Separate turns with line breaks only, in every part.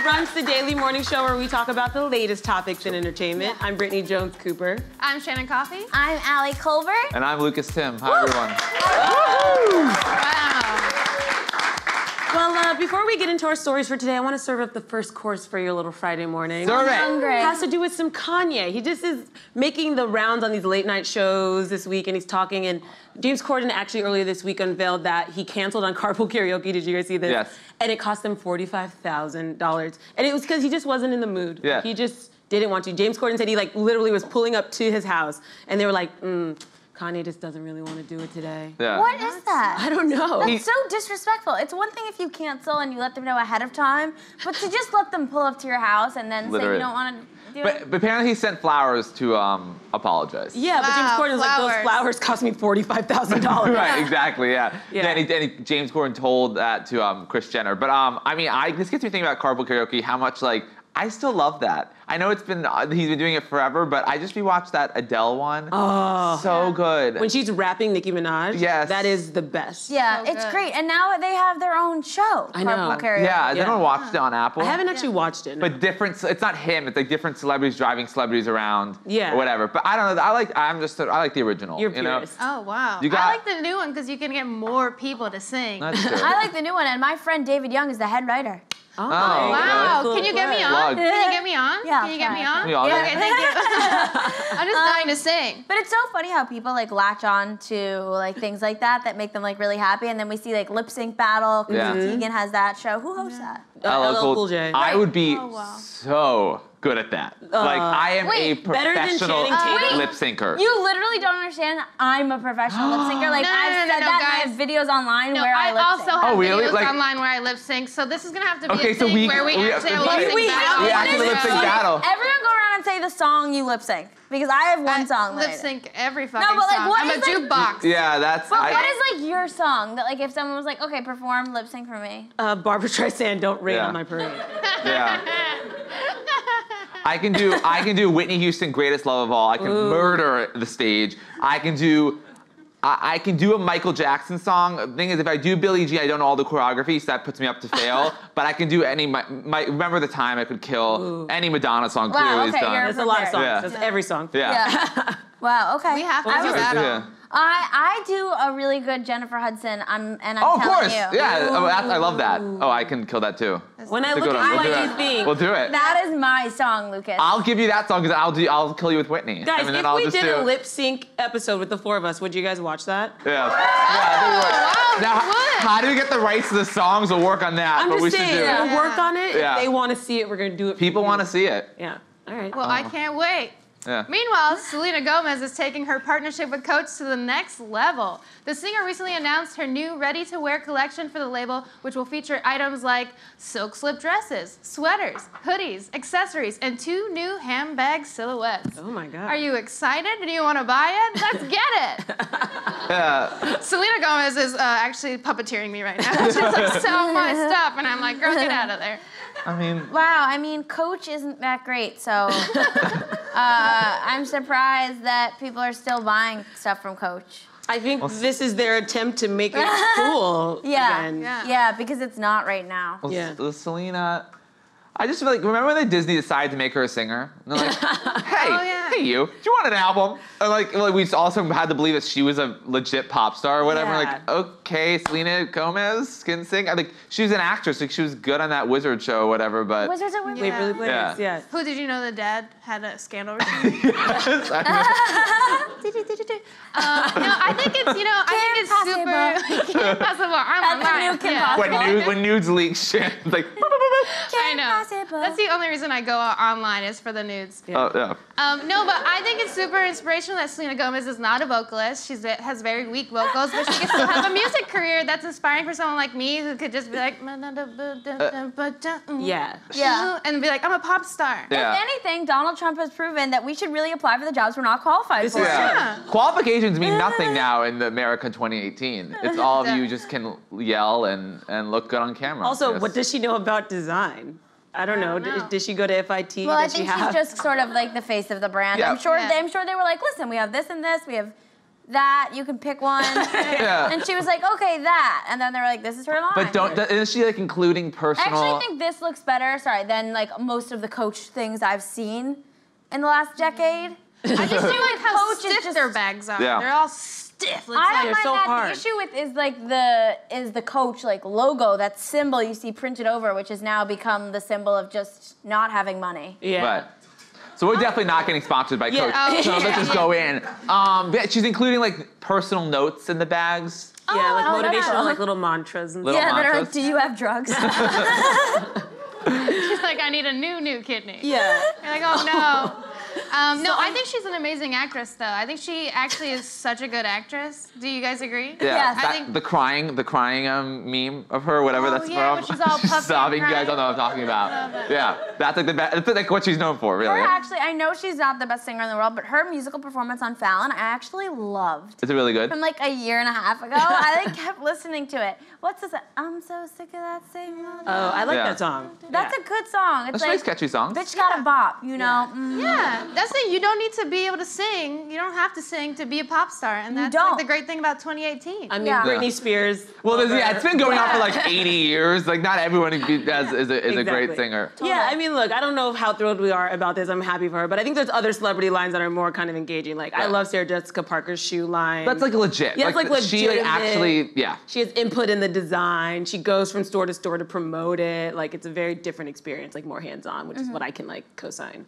Brunch, the daily morning show where we talk about the latest topics in entertainment. I'm Brittany Jones-Cooper.
I'm Shannon Coffey.
I'm Allie Colbert.
And I'm Lucas Tim. Hi, everyone.
Wow. Well, before we get into our stories for today, I want to serve up the first course for your little Friday morning.
Serve it.
Hungry.
It has to do with some Kanye. He just is making the rounds on these late night shows this week, and he's talking, and James Corden actually earlier this week unveiled that he canceled on Carpool Karaoke. Did you guys see this?
Yes.
And it cost him $45,000. And it was because he just wasn't in the mood.
Yeah.
He just didn't want to. James Corden said he literally was pulling up to his house, and they were like, Kanye just doesn't really want to do it today.
Yeah.
What is that?
I don't know.
That's so disrespectful. It's one thing if you cancel and you let them know ahead of time, but to just let them pull up to your house and then say you don't want to do it.
But apparently he sent flowers to apologize.
Yeah, but James Corden was like, those flowers cost me $45,000.
Right, exactly, yeah.
Yeah.
And James Corden told that to Kris Jenner. But I mean, this gets me thinking about Carpool Karaoke, how much I still love that. I know he's been doing it forever, but I just rewatched that Adele one. Oh. So good.
When she's rapping Nicki Minaj,
yes,
that is the best.
Yeah,
so
it's
good.
great. And now they have their own show,
I know.
Carpool Karaoke.
Yeah, has anyone watched it on Apple?
I haven't actually watched it. No.
But it's not him, it's like different celebrities driving celebrities around.
Yeah.
Or whatever. But I don't know, I like the original.
You're
you know?
purist.
Oh, wow.
I
like the new one because you can get more people to sing.
That's true.
I like the new one, and my friend David Young is the head writer.
Oh,
wow.
cool.
Can you get me on?
Plug.
Can you get me on?
Yeah,
Can you get me on?
Me on
Yeah,
it.
okay, thank you. I'm just dying to sing.
But it's so funny how people latch on to things like that make them really happy, and then we see lip sync battle.
Yeah.
Tegan has that show. Who hosts that?
LL Cool J.
I would be so good at that. I am a
better than
professional
Channing Tatum?
lip syncer.
You literally don't understand. I'm a professional lip syncer. I've said that. And I have videos online
No,
where I lip sync.
also have
really?
videos online where I lip sync, so this is gonna have to be
Okay,
a
so
thing where we actually have a lip sync battle.
We actually lip sync battle.
Everyone go around and say the song you lip sync, because I have one song.
Lip sync every fucking
but
song.
what
I'm a
is,
jukebox.
Yeah, that's.
But what is your song that if someone was like, okay, perform lip sync for me?
Barbra Streisand, Don't Rain
Yeah.
on My Parade.
Yeah. I can do Whitney Houston, Greatest Love of All. I can murder the stage. I can do a Michael Jackson song. The thing is, if I do Billie Jean, I don't know all the choreography, so that puts me up to fail. But I can do any, Remember the Time, I could kill any Madonna song.
Wow,
clearly
okay,
is done.
That's a lot of songs.
Yeah.
That's every song.
Yeah.
Wow, okay.
We have to do
Yeah.
battle.
I do a really good Jennifer Hudson. I'm
Oh, of
telling
course.
you.
Yeah. I love that. Oh, I can kill that too.
When I
It's a
look
good
at
one.
what
We'll do
you
it.
think.
We'll do it.
That is my song, Lucas.
I'll give you that song because I'll kill you with Whitney.
Guys,
and then
if
I'll
we
just
did
do
a lip sync episode with the four of us, would you guys watch that?
Yeah. Now,
we would.
how do we get the rights to the songs? We'll work on that.
I'm
but we
just
should
saying,
do it.
we'll work on it.
Yeah.
If they want to see it, we're going to do it.
People want to see it.
Yeah. All right.
Well, I can't wait.
Yeah.
Meanwhile, Selena Gomez is taking her partnership with Coach to the next level. The singer recently announced her new ready-to-wear collection for the label, which will feature items like silk slip dresses, sweaters, hoodies, accessories, and 2 new handbag silhouettes.
Oh my God.
Are you excited? Do you want to buy it? Let's get it!
Yeah.
Selena Gomez is actually puppeteering me right now. She's like, sell my stuff, and I'm like, girl, get out of there.
I mean.
Wow, Coach isn't that great, so I'm surprised that people are still buying stuff from Coach.
I think this is their attempt to make it cool again.
Yeah, because it's not right now.
Well,
Yeah.
Selena, I just feel like, remember when Disney decided to make her a singer? And they're like, hey you, do you want an album? And like we also had to believe that she was a legit pop star or whatever.
Yeah.
Like, okay, Selena Gomez can sing. I think she was an actress, like she was good on that Wizard show or whatever, but.
Wizards of Waverly.
Waverly Place,
Yeah.
yeah.
Who did you know the dad had a scandal recently?
Yes, I
No, I think it's super impossible. I'm
That's the new
online.
Kim
know. When nudes leak, shit, it's like.
I know.
Possible.
That's the only reason I go online is for the nudes.
Oh, yeah.
No, but I think it's super inspirational that Selena Gomez is not a vocalist. She has very weak vocals, but she can still have a music career that's inspiring for someone like me who could just be like,
Yeah.
and be like, I'm a pop star.
Yeah.
If anything, Donald Trump has proven that we should really apply for the jobs we're not qualified for.
Yeah. Qualifications mean nothing now in America 2018. It's all of you just can yell and look good on camera.
Also,
Yes.
what does she know about design? I don't know. Did she go to FIT?
Well, I
Did
think
she have...
she's just sort of like the face of the brand.
Yeah.
I'm sure they were like, listen, we have this and this. We have that. You can pick one.
Yeah.
And she was like, okay, that. And then they were like, this is her line.
But isn't she like including personal?
I actually think this looks better, than like most of the Coach things I've seen in the last decade.
I just do like how
Coach is
stiff
just-
their bags are.
Yeah.
They're all stiff. It's
I
like,
don't
They're
mind
so
that.
hard.
The issue with is the Coach like logo, that symbol you see printed over, which has now become the symbol of just not having money.
Yeah.
Right. So we're definitely not getting sponsored by Coach.
Oh,
So
yeah.
let's just go in. But she's including like personal notes in the bags.
Yeah, like
Oh,
motivational,
no.
like little mantras and
Little
Yeah, that are like,
mantras.
do you have drugs?
she's like, I need a new kidney.
Yeah.
You're like, oh no. No, I think she's an amazing actress, though. I think she actually is such a good actress. Do you guys agree?
Yeah,
Yes.
I think-
the crying meme of her, whatever
Oh,
that's
yeah,
from.
when she's all puffy and
sobbing. You guys
crying.
don't know what I'm talking about. Yeah, that's like the best. That's like what she's known for, really.
Her actually, I know she's not the best singer in the world, but her musical performance on Fallon, I actually loved.
Is it really good?
From like a year and a half ago, I like kept listening to it. What's this? I'm so sick of that same.
Oh, I like
Yeah.
that song.
That's a good song. It's
That's a
like
nice, catchy song.
bitch got a bop, you know.
Yeah, that's it. You don't need to be able to sing. You don't have to sing to be a pop star, and that's
don't.
like the great thing about 2018.
I mean,
Yeah.
Britney Spears.
Well,
over-
it's been going on for like 80 years. Like, not everyone is a great
Exactly.
singer.
Yeah, I mean, look, I don't know how thrilled we are about this. I'm happy for her, but I think there's other celebrity lines that are more kind of engaging. Like, I
Yeah.
love Sarah Jessica Parker's shoe line.
That's like legit.
Yeah, it's like
She like
legitimate.
actually, yeah.
She has input in the design. She goes from store to store to promote it. Like, it's a very different experience, like more hands-on, which is what I can like co-sign.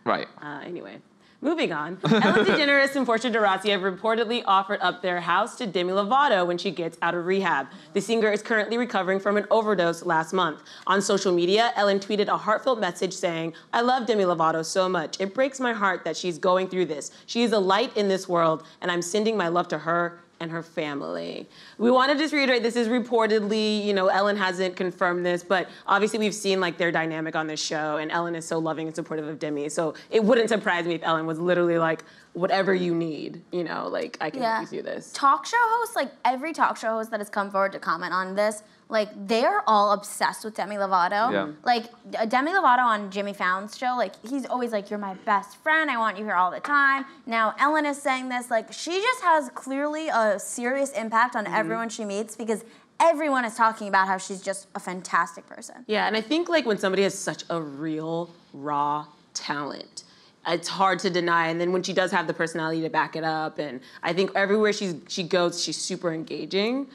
Right.
Anyway, moving on. Ellen DeGeneres and Portia de Rossi have reportedly offered up their house to Demi Lovato when she gets out of rehab. The singer is currently recovering from an overdose last month. On social media, Ellen tweeted a heartfelt message saying, "I love Demi Lovato so much. It breaks my heart that she's going through this. She is a light in this world, and I'm sending my love to her and her family." We want to just reiterate, this is reportedly, Ellen hasn't confirmed this, but obviously we've seen like their dynamic on this show, and Ellen is so loving and supportive of Demi, so it wouldn't surprise me if Ellen was literally like, whatever you need, like I can help you do this.
Talk show hosts, like every talk show host that has come forward to comment on this, like they are all obsessed with Demi Lovato.
Yeah.
Like Demi Lovato on Jimmy Fallon's show, like he's always like, "You're my best friend. I want you here all the time." Now Ellen is saying this, like she just has clearly a serious impact on everyone she meets because everyone is talking about how she's just a fantastic person.
Yeah, and I think like when somebody has such a real, raw talent, it's hard to deny. And then when she does have the personality to back it up, and I think everywhere she goes, she's super engaging.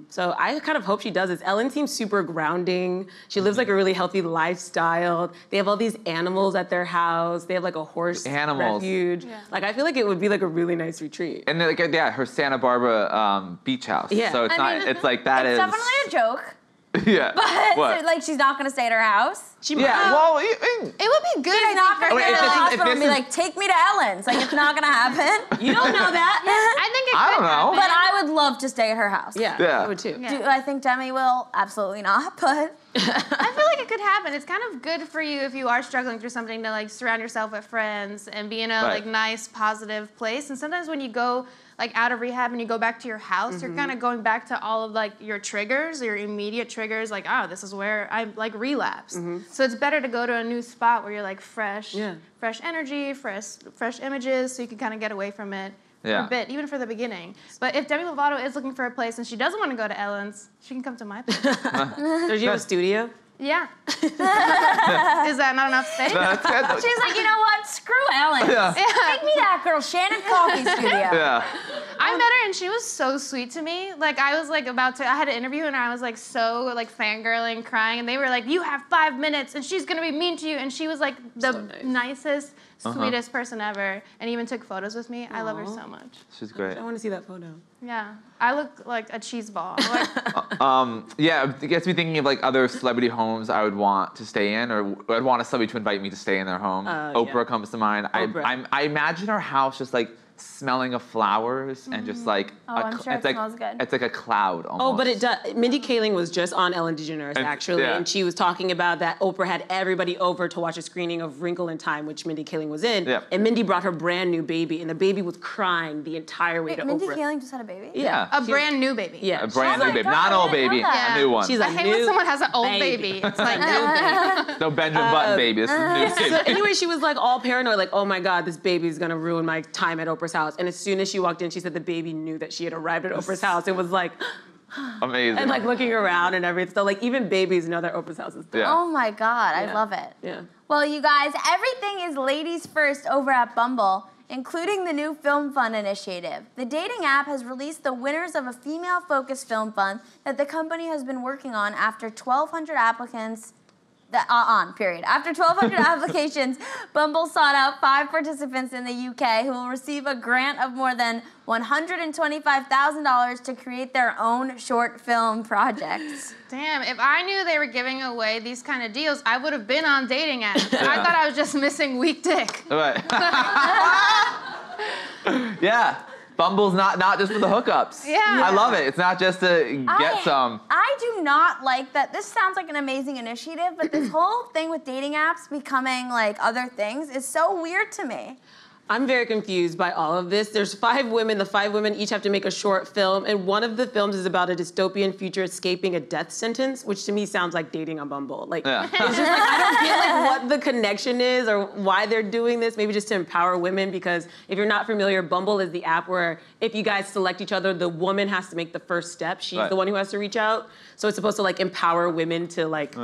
So I kind of hope she does this. Ellen seems super grounding. She lives like a really healthy lifestyle. They have all these animals at their house. They have like a horse
Animals.
refuge.
Yeah.
Like I feel like it would be like a really nice retreat.
And then, like, yeah, her Santa Barbara beach house.
Yeah.
So it's
I mean,
it's like that
it's
is.
definitely a joke,
Yeah.
but
What?
like she's not gonna stay at her house.
She
Yeah. Well,
It would be good
She's
if
not
they
gonna
wait,
go to
if
the
this is-
hospital
if
and be
this is-
like, "Take me to Ellen's." Like it's not gonna happen.
You don't know that.
I think it
I
could
don't know.
happen.
But I would love to stay at her house.
Yeah,
Yeah.
I would too.
Yeah.
Do I think Demi will? Absolutely not. But
I feel like it could happen. It's kind of good for you if you are struggling through something to like surround yourself with friends and be in a
Right.
like nice, positive place. And sometimes when you go like out of rehab and you go back to your house, you're kind of going back to all of like your triggers, your immediate triggers. Like, oh, this is where I like relapse. So it's better to go to a new spot where you're like fresh,
Yeah.
fresh energy, fresh images, so you can kind of get away from it. For
Yeah.
a bit, even for the beginning. But if Demi Lovato is looking for a place and she doesn't want to go to Ellen's, she can come to my place.
Does she have a studio?
Yeah. Is that not enough space?
That's good.
she's like, you know what? Screw Ellen.
Yeah.
Take me to that girl, Shannon Coffee Studio.
Yeah.
I met her and she was so sweet to me. Like I was like I had an interview and I was like so like fangirling, crying, and they were like, "You have 5 minutes and she's gonna be mean to you," and she was like the
So nice.
nicest, sweetest person ever, and even took photos with me. I love her so much.
She's great.
I want to see that photo.
Yeah, I look like a cheese ball. I'm like,
Yeah, it gets me thinking of like other celebrity homes I would want to stay in, or I'd want somebody to invite me to stay in their home. Oprah
yeah.
comes to mind.
Oprah.
I imagine her house just like smelling of flowers and just like
I'm sure
it's
it
like
smells good.
it's like a cloud almost.
Oh, but it does. Mindy Kaling was just on Ellen DeGeneres, actually,
yeah.
and she was talking about that Oprah had everybody over to watch a screening of Wrinkle in Time, which Mindy Kaling was in,
Yeah.
and Mindy brought her brand new baby, and the baby was crying the entire way
Wait,
to
Mindy
Oprah.
Kaling just had a baby?
Yeah.
a brand new baby.
Yeah,
A brand
Oh
new
my
baby,
God,
not an
I
old
didn't know
baby,
that.
a new one.
She's
I
a
hate
new
when someone has an old
baby.
baby. It's like new baby.
No Benjamin Button baby. This is new
So
baby.
anyway, she was like all paranoid, like, oh my God, this baby's gonna ruin my time at Oprah Oprah's house. And as soon as she walked in, she said the baby knew that she had arrived at Oprah's house. It was like,
amazing.
and like looking around and everything. So like even babies know that Oprah's house is there.
Yeah.
Oh my God, I love it.
Yeah.
Well, you guys, everything is ladies first over at Bumble, including the new Film Fund initiative. The dating app has released the winners of a female-focused film fund that the company has been working on after 1,200 applicants. After 1,200 applications, Bumble sought out 5 participants in the UK who will receive a grant of more than $125,000 to create their own short film projects.
Damn, if I knew they were giving away these kind of deals, I would have been on dating apps. I thought I was just missing weak dick.
Right. Yeah. Bumble's not just for the hookups.
Yeah.
I love it. It's not just to get some.
I do not like that. This sounds like an amazing initiative, but this whole thing with dating apps becoming like other things is so weird to me.
I'm very confused by all of this. There's 5 women. The 5 women each have to make a short film, and one of the films is about a dystopian future escaping a death sentence, which to me sounds like dating on Bumble. Like,
Yeah.
it's just like, I don't get like what the connection is or why they're doing this. Maybe just to empower women, because if you're not familiar, Bumble is the app where if you guys select each other, the woman has to make the first step. She's
Right.
the one who has to reach out. So it's supposed to like empower women to like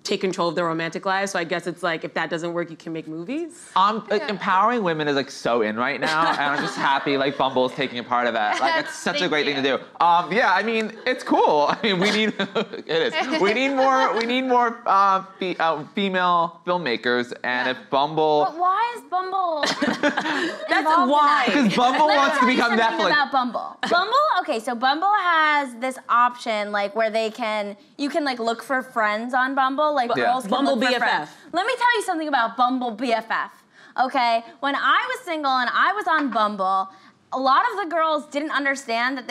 take control of their romantic lives. So I guess it's like, if that doesn't work, you can make movies.
Like, empowering women is like so in right now, and I'm just happy like Bumble is taking a part of that. Like it's such a great thing to do. Yeah, I mean it's cool. I mean we need it is. We need more female filmmakers, and if Bumble.
But why is Bumble
That's why.
Because Bumble wants to become
something
Netflix.
about Bumble. Okay, so Bumble has this option like where you can like look for friends on Bumble, like
Yeah.
girls can
Bumble
look for
BFF.
friends. Let me tell you something about Bumble BFF. Okay, when I was single and I was on Bumble, a lot of the girls didn't understand that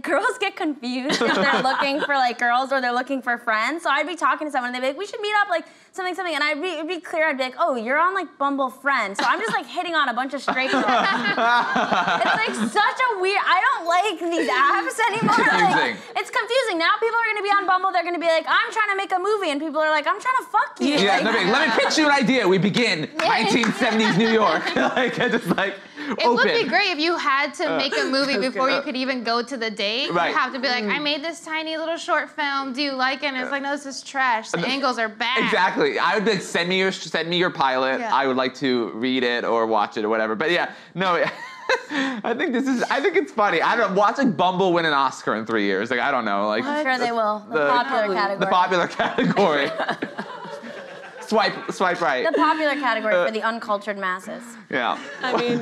girls get confused if they're looking for like girls or they're looking for friends. So I'd be talking to someone and they'd be like, we should meet up like something, and it'd be clear, I'd be like, oh, you're on like Bumble Friends. So I'm just like hitting on a bunch of straight girls. It's like such a weird, I don't like these apps anymore.
Confusing.
Like, it's confusing. Now people are gonna be on Bumble, they're gonna be like, I'm trying to make a movie, and people are like, I'm trying to fuck you.
Yeah,
Like,
let me pitch you an idea. We begin 1970s New York. Like I just like
It would be great if you had to make a movie before you could even go to the date.
Right.
You have to be like, I made this tiny little short film. Do you like it? And it's like, no, this is trash. The angles are bad.
Exactly. I would be like, send me your pilot.
Yeah.
I would like to read it or watch it or whatever. But yeah, no. I think it's funny. I don't know. Watching Bumble win an Oscar in 3 years. Like I don't know. Like
I'm sure they will. The popular category.
The popular category. Swipe right.
The popular category for the uncultured masses.
Yeah.
I mean,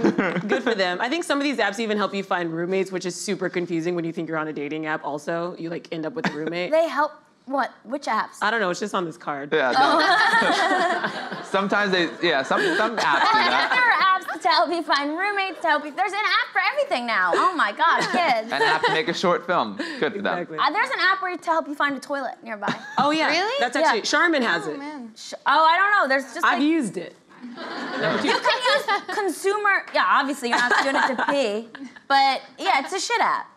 good for them. I think some of these apps even help you find roommates, which is super confusing when you think you're on a dating app also. You like end up with a roommate.
They help. What? Which apps?
I don't know, it's just on this card.
Yeah. No. Sometimes some apps do that.
There are apps to help you find roommates, to help you. There's an app for everything now. Oh my God, kids.
An app to make a short film. Good for them.
Exactly.
There's an app to help you find a toilet nearby.
Oh yeah.
Really?
That's
Yeah.
actually, Charmin has it.
Man.
I don't know. There's just
I've used it.
you can use consumer. Yeah, obviously you're not doing it to pee, but yeah, it's a shit app.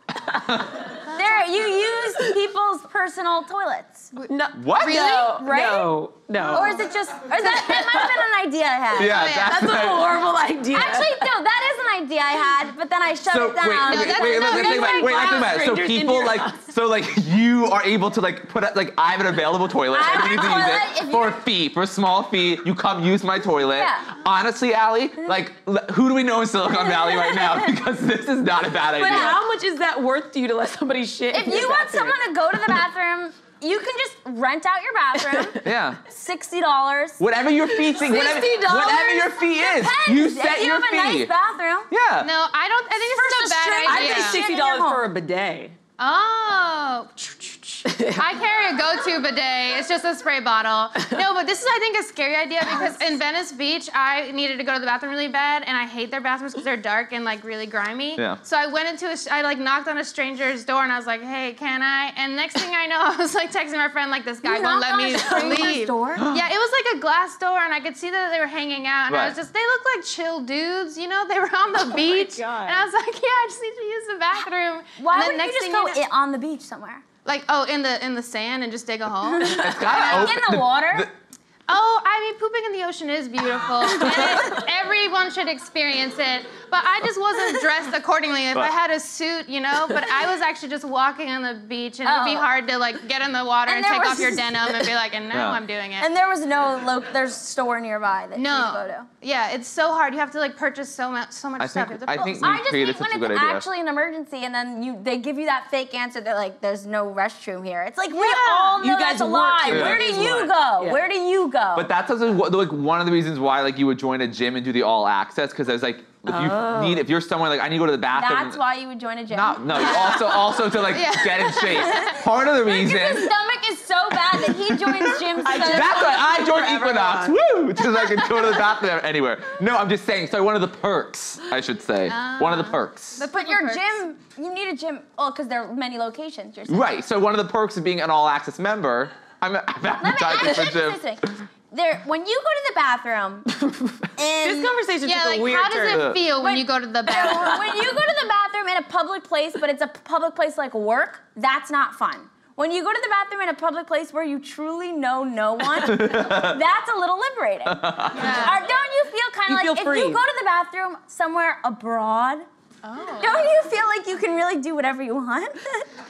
You use people's personal toilets.
No.
What?
Really?
No,
Right?
no.
Or is it just? Or that might have been an idea I had.
Yeah,
That's a horrible idea.
Actually, no, that is an idea I had, but then I shut it down.
Let's think about it. So
strangers
people
into your
like you are able to like put up, like I have an available toilet.
I have
I need
a
to
toilet,
use
if
it for a fee, for a small fee. You come use my toilet.
Yeah.
Honestly, Allie, like who do we know in Silicon Valley right now? Because this is not a bad idea.
But how much is that worth to you to let somebody shit?
If
in
you
your
want
bathroom?
someone to go to the bathroom, you can just rent out your bathroom.
Yeah.
$60.
Whatever your fee thing, whatever your fee is, you set
if you
your
have a
fee.
nice bathroom.
Yeah.
No, I think this is a bad
I'd
idea.
pay
Shit in
$60
your
for a
home.
bidet.
Oh. I carry a go-to bidet. It's just a spray bottle. No, but this is, I think, a scary idea because in Venice Beach, I needed to go to the bathroom really bad, and I hate their bathrooms because they're dark and like really grimy.
Yeah.
So I went into I like knocked on a stranger's door, and I was like, "Hey, can I?" And next thing I know, I was like texting my friend, like, "This guy won't let me leave."
Door?
Yeah, it was like a glass door, and I could see that they were hanging out, and I was
Right.
just, they looked like chill dudes, you know? They were on the beach,
God.
and I was like, "Yeah, I just need to use the bathroom."
Why
and then
wouldn't you just go
know,
on the beach somewhere?
like, in the sand and just dig a hole?
It's gotta
In the water?
Oh, I mean, pooping in the ocean is beautiful, and everyone should experience it. But I just wasn't dressed accordingly. If I had a suit, you know, but I was actually just walking on the beach, and it'd be hard to like get in the water and take off your denim and be like, and now I'm doing it.
And there was no there's a store nearby that you can go to.
Yeah, it's so hard. You have to like purchase so much stuff. You have to
I think
I
we
just
created
hate when
such a good
it's
idea.
actually an emergency and then they give you that fake answer. They're like, "There's no restroom here." It's like we all know that's a lie. Where do you go?
Yeah.
Where do you go?
But that's also like one of the reasons why like you would join a gym and do the all access, because there's like if you're somewhere like I need to go to the bathroom.
That's why you would join a gym.
No, also to like get in shape. Part of the reason.
His stomach is so bad that he joins gyms.
That's why I joined Equinox. Woo! Because I can go to the bathroom anywhere. No, I'm just saying. So one of the perks, I should say. One of the perks.
But your gym, you need a gym. Oh, because there are many locations. You're saying.
Right. So one of the perks of being an all access member, I'm advertising for gym.
When you go to the bathroom,
This conversation took a weird
how does
turn.
it feel when you go to the bathroom?
when you go to the bathroom in a public place, but it's a public place like work, that's not fun. When you go to the bathroom in a public place where you truly know no one, that's a little liberating. Don't you feel kind of like if you go to the bathroom somewhere abroad, don't you feel like you can really do whatever you want?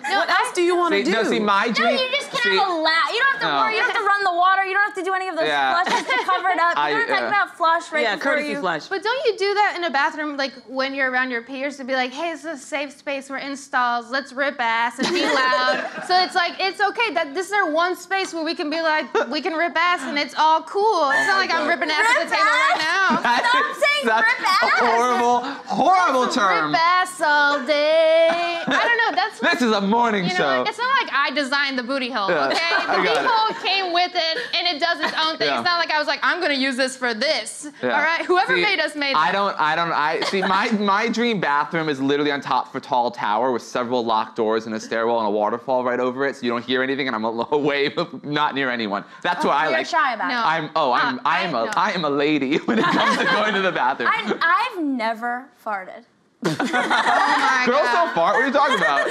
What else do you want to do?
No, see, my dream.
No, you just can't have a lap. You don't have to worry. You don't have to run the water. You don't have to do any of those flushes to cover it up. You don't have to about flush right before
courtesy flush.
But don't you do that in a bathroom, like when you're around your peers, to be like, hey, this is a safe space. We're in stalls. Let's rip ass and be loud. So it's like, it's okay. That this is our one space where we can be like, we can rip ass and it's all cool. It's not like I'm ripping ass at the table right now.
Stop saying rip ass.
Horrible term.
Rip ass all day. I don't know. That's
This is a morning show.
It's not like I designed the booty hole, okay? The booty hole came with it, and it does its own thing.
Yeah.
It's not like I was like, I'm gonna use this for this.
Yeah.
All right? Whoever
See,
made us made
I see my dream bathroom is literally on top of a tall tower with several locked doors and a stairwell and a waterfall right over it, so you don't hear anything, and I'm away, not near anyone. That's what I like.
You're shy about it.
I am a lady when it comes to going to the bathroom.
I've never farted.
Oh my
Girls
God.
don't fart. What are you talking about?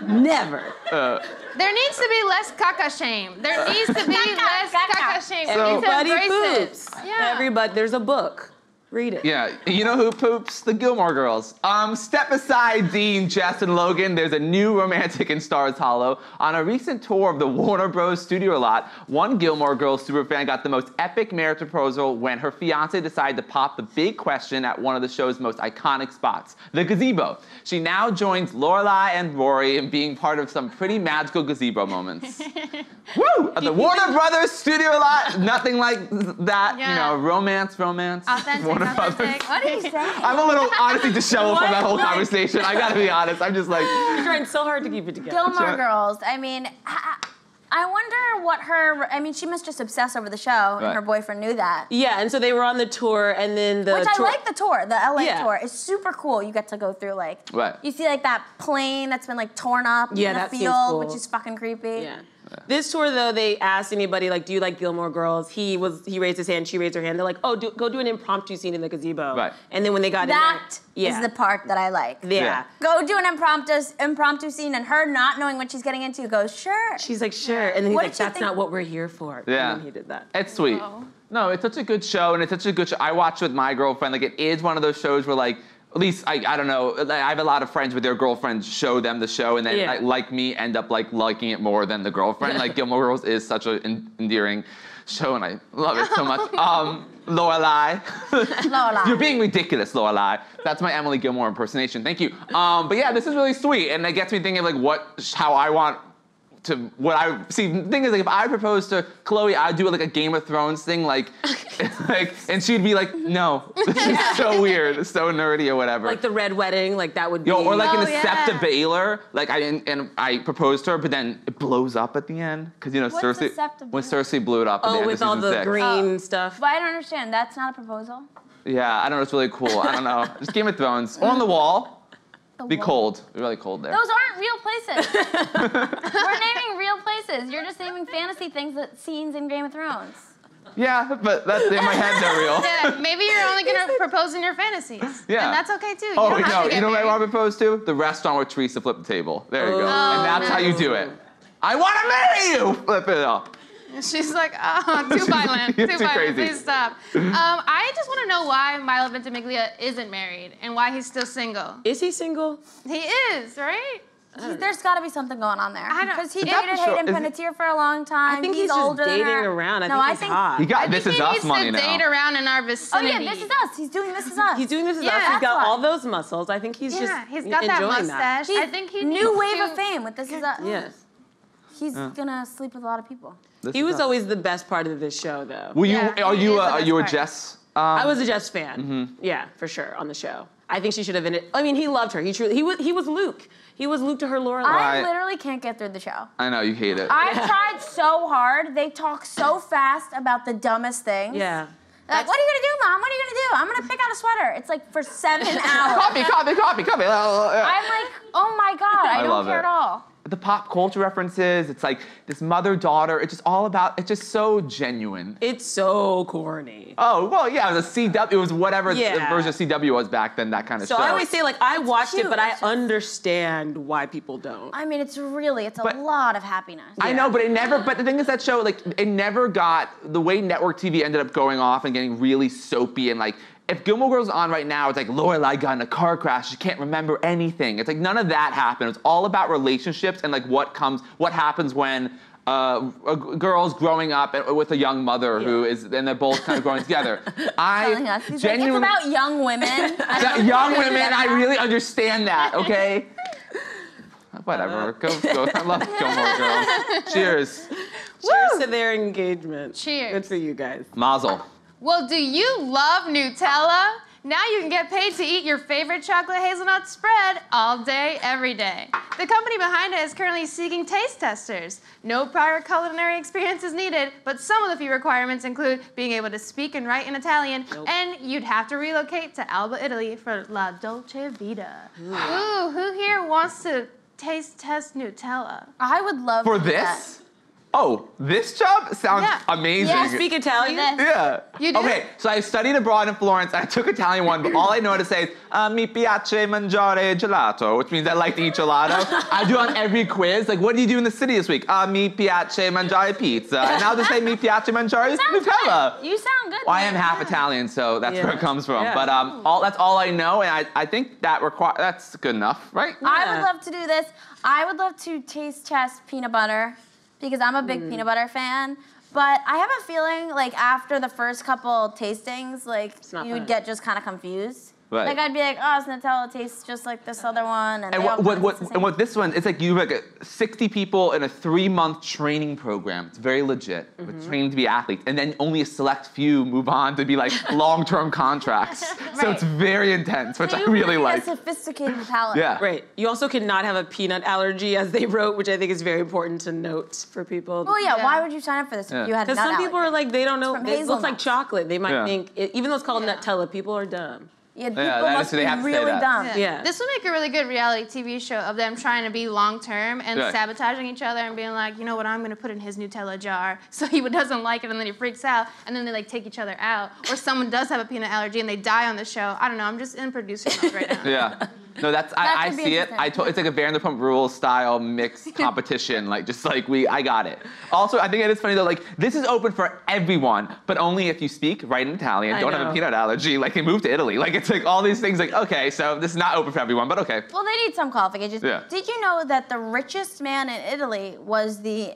Never.
There needs to be less caca shame. There needs to be less caca shame. We need to
Everybody
embrace
poops.
it. Yeah.
Everybody. There's a book. Read it.
Yeah, you know who poops? The Gilmore Girls. Step aside, Dean, Jess, and Logan. There's a new romantic in Stars Hollow. On a recent tour of the Warner Bros. Studio lot, one Gilmore Girls superfan got the most epic marriage proposal when her fiance decided to pop the big question at one of the show's most iconic spots, the gazebo. She now joins Lorelai and Rory in being part of some pretty magical gazebo moments. Woo! At the Warner Brothers Studio lot, nothing like that.
Yeah.
You know, romance.
Authentic.
What are you saying?
I'm a little honestly disheveled from that whole conversation. I gotta be honest. I'm just like.
You're trying so hard to keep it together.
Gilmore Girls. I mean, I wonder what her. I mean, she must just obsess over the show, and her boyfriend knew that.
Yeah, and so they were on the tour, and then the
Which
tour.
I like the tour. The LA tour is super cool. You get to go through like.
Right.
You see like that plane that's been like torn up in
Yeah,
the
that seems
field,
cool.
which is fucking creepy.
Yeah. This tour, though, they asked anybody, like, do you like Gilmore Girls? He raised his hand, she raised her hand. They're like, oh, go do an impromptu scene in the gazebo.
Right.
And then when they got
That
in there,
is the part that I like.
Yeah.
Go do an impromptu scene, and her not knowing what she's getting into goes, sure.
She's like, sure. And then he's
What
like,
did you
that's
think?
not what we're here for.
Yeah.
And then he did that.
It's sweet. No, it's such a good show, and it's such a good show. I watch it with my girlfriend. Like, it is one of those shows where, like, at least, I don't know, I have a lot of friends where their girlfriends show them the show, and then, like me, end up, like, liking it more than the girlfriend. Like, Gilmore Girls is such an endearing show, and I love it so much. Lorelai.
Lorelai.
You're being ridiculous, Lorelai. That's my Emily Gilmore impersonation. Thank you. But yeah, this is really sweet, and it gets me thinking, like, how I want to what I see. The thing is, like, if I proposed to Chloe, I'd do like a Game of Thrones thing, like, and she'd be like, "No, this is so weird, it's so nerdy or whatever."
Like the red wedding, like that would be.
Or like in the Septa Baylor, like I proposed to her, but then it blows up at the end because you know
What's
Cersei.
the Septa
When
Baylor?
Cersei blew it up. At the end
with
of
all
season
the
6.
green stuff.
But I don't understand. That's not a proposal.
Yeah, I don't know. It's really cool. I don't know. Just Game of Thrones on the wall. Be cold. Be really cold there.
Those aren't real places. We're naming real places. You're just naming fantasy things, scenes in Game of Thrones.
Yeah, but that's in my head. They're real.
Yeah, maybe you're only gonna propose in your fantasies.
Yeah.
And that's okay too. You
Oh,
don't have to get
you know what I
married.
want to propose to? The restaurant where Teresa flipped the table. There you go.
Oh,
And that's how you do it. I want to marry you! Flip it up.
She's like, oh, too violent, too violent,
crazy.
please stop. I just want to know why Milo Ventimiglia isn't married and why he's still single.
Is he single?
He is, right?
There's got to be something going on there.
I don't-
Because he
Is
dated
that-
Hayden
is it-
Panettiere for a long time.
I think he's
older
just
than
dating
her.
around.
No,
I think he's hot.
He got
I
This
think
Is
he
Us
needs
money
to
now.
date around in our
Oh
vicinity.
yeah, This Is Us. He's doing This Is Us.
He's doing this as
Yeah,
us. He's
that's
got
why.
all those muscles. I think he's
Yeah,
just
he's got that
enjoying
mustache.
He's
I think he
new
needs
wave
to...
of fame with This Is Us.
Yes.
He's gonna sleep with a lot of people.
He was always the best part of this show, though.
Were you?
Yeah,
Are
he
you?
is the
Are
best
you a
part.
Jess?
I was a Jess fan. Yeah, for sure, on the show. I think she should have been it. I mean, he loved her. He truly, he was Luke. He was Luke to her Lorelai.
I
Right.
literally can't get through the show.
I know you hate it.
I've tried so hard. They talk so fast about the dumbest things.
Yeah.
Like, what are you gonna do, Mom? What are you gonna do? I'm gonna pick out a sweater. It's like for 7 hours.
Coffee.
I'm like, oh my God, I don't
love
care
it.
at all.
The pop culture references. It's like this mother-daughter. It's just all about. It's just so genuine.
It's so corny.
Oh well, yeah. It was a CW. It was whatever the
Yeah.
version of CW was back then. That kind of
So
show.
I always say, like, I watched
cute.
it, but I
It's just-
understand why people don't.
I mean, it's a
But-
lot of happiness.
I know, but it never. But the thing is, that show, like, it never got the way network TV ended up going off and getting really soapy and like. If Gilmore Girls is on right now, it's like Lorelai got in a car crash. She can't remember anything. It's like none of that happened. It's all about relationships and like what happens when a girl's growing up with a young mother who is, and they're both kind of growing together.
Telling us. He's
genuinely
like, it's about young women. I don't
young
really
women.
get
I
that.
really understand that. Okay. Whatever. Go. I love Gilmore Girls. Cheers.
Cheers to their engagement.
Cheers.
Good for you guys.
Mazel.
Well, do you love Nutella? Now you can get paid to eat your favorite chocolate hazelnut spread all day, every day. The company behind it is currently seeking taste testers. No prior culinary experience is needed, but some of the few requirements include being able to speak and write in Italian, and you'd have to relocate to Alba, Italy for La Dolce Vita. Ooh, who here wants to taste test Nutella?
I would love
For
to do
this?
that.
Oh, this job sounds
Yeah.
amazing.
Yeah,
Speak Italian?
This.
Yeah.
You do?
Okay, so I studied abroad in Florence. I took Italian 1, but all I know how to say is mi piace mangiare gelato, which means I like to eat gelato. I do on every quiz. Like, what do you do in the city this week? Mi piace mangiare pizza. And I'll just say mi piace mangiare
Sounds
Nutella.
good. You sound good.
Well, I am
man.
half Italian, so that's where
Yeah.
it comes from.
Yeah.
But that's all I know, and I think that's good enough, right?
I
Yeah.
would love to do this. I would love to taste test peanut butter because I'm a big peanut butter fan. But I have a feeling like after the first couple tastings, like
not
you would
fun.
get just kind of confused.
Right.
Like I'd be like, oh, this Nutella tastes just like this other one, and,
And
they all kinda taste the same.
what this one, it's like you have like 60 people in a 3-month training program. It's very legit. With training to be athletes. And then only a select few move on to be like long-term contracts. So
Right.
it's very intense, which
So
I
you
really
need
like.
a sophisticated palate.
Yeah.
Right. You also cannot have a peanut allergy, as they wrote, which I think is very important to note for people.
Well, yeah.
Yeah.
Why would you sign up for this
Yeah.
if you had
Because
nut
some people
allergy?
are like, they don't know.
from
It looks like
hazelnuts.
chocolate. They might
Yeah.
think, even though it's called Nutella, people are dumb.
Yeah, people
that
must
is- they
be
have to say
really
that.
dumb.
Yeah.
This would make a really good reality TV show of them trying to be long-term and
Right.
sabotaging each other and being like, you know what, I'm gonna put in his Nutella jar. So he doesn't like it and then he freaks out and then they like take each other out. Or someone does have a peanut allergy and they die on the show. I don't know, I'm just in producer mode right now.
Yeah. No, I
could be
see it.
interesting.
It's like a Vanderpump Rules style mixed competition. Like just like I got it. Also, I think it is funny though. Like this is open for everyone, but only if you speak right in Italian,
I
don't have
know.
a peanut allergy. Like they moved to Italy. Like it's like all these things. Like okay, so this is not open for everyone, but okay.
Well, they need some qualifications.
Yeah.
Did you know that the richest man in Italy was the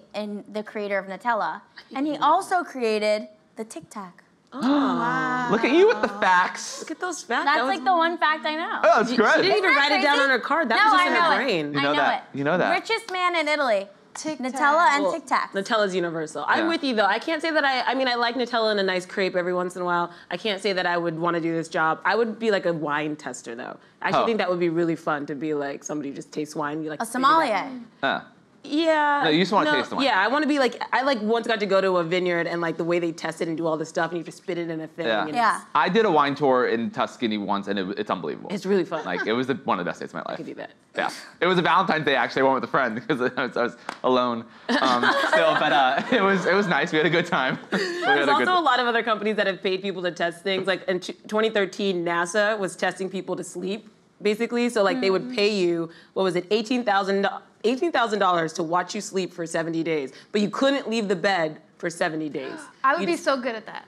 creator of Nutella, and he also created the Tic Tac?
Look at you with the facts.
Look at those facts.
That's
That was-
like the one fact I know.
Oh, it's
She
great.
didn't even
Isn't that
write it down
crazy?
on her card. That
no,
was just
I
in
know
her
it.
brain.
You know
I know
that.
it.
You know that.
Richest man in Italy.
Tic Tac.
Nutella and
Well,
Tic Tacs.
Nutella's universal.
Yeah.
I'm with you though. I can't say that I mean, I like Nutella and a nice crepe every once in a while. I can't say that I would want to do this job. I would be like a wine tester though. I actually
Oh.
think that would be really fun to be like somebody who just tastes wine. You like
A
figure that out.
sommelier.
Yeah.
No, you just wanna taste the wine.
Yeah, I want to be like, I like once got to go to a vineyard and like the way they test it and do all this stuff and you have to spit it in a thing.
Yeah.
and
Yeah.
I did a wine tour in Tuscany once, and it's unbelievable.
It's really fun.
Like it was one of the best days of my life.
I could do that.
Yeah, it was a Valentine's Day actually. I went with a friend because I was alone still, but it was nice. We had a good time.
There's also a lot of other companies that have paid people to test things. Like in 2013, NASA was testing people to sleep. basically. So like they would pay you, what was it, $18,000 to watch you sleep for 70 days, but you couldn't leave the bed for 70 days.
I would be so good at that.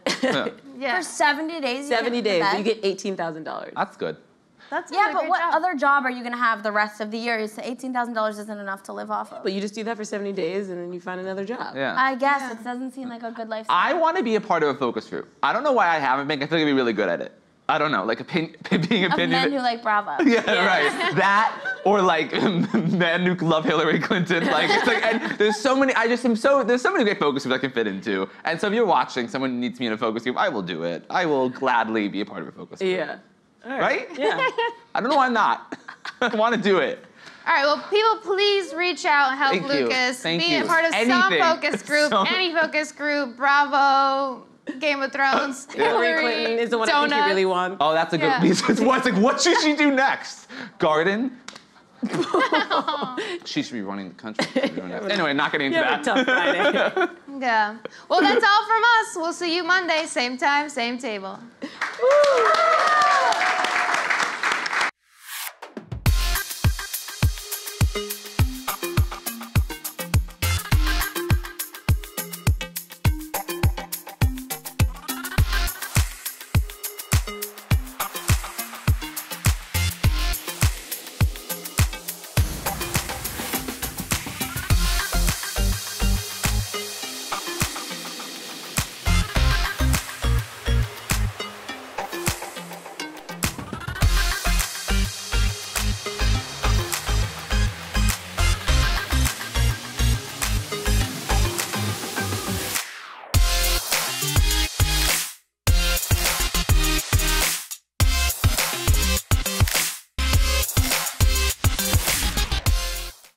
For 70 days.
70 days, but you get $18,000.
That's good.
That's a
Yeah,
really
but
great
what
job.
other job are you gonna have the rest of the year? $18,000 isn't enough to live off of.
But you just do that for 70 days and then you find another job.
Yeah.
I guess it doesn't seem like a good lifestyle.
I want to be a part of a focus group. I don't know why I haven't been. I feel like I'd be really good at it. I don't know, like being
of men who like Bravo.
Yeah, right. That or like men who love Hillary Clinton. Like it's like, and there's so many. There's so many great focus groups I can fit into. And so if you're watching, someone needs me in a focus group, I will do it. I will gladly be a part of a focus group.
Yeah. All
Right?
Yeah.
I don't know why I'm not. I want to do it.
All right, well, people, please reach out and help
Thank you.
Lucas.
Thank
be
you.
a part of some
Anything.
focus group, any focus group, Bravo, Game of Thrones,
Hillary Clinton is the one I think you really want.
Oh, that's a good.
Yeah.
It's like, what should she do next? Garden? She should be running the country. Anyway, not getting into
Yeah,
that.
tough Friday.
Yeah. Well, that's all from us. We'll see you Monday, same time, same table.
Woo!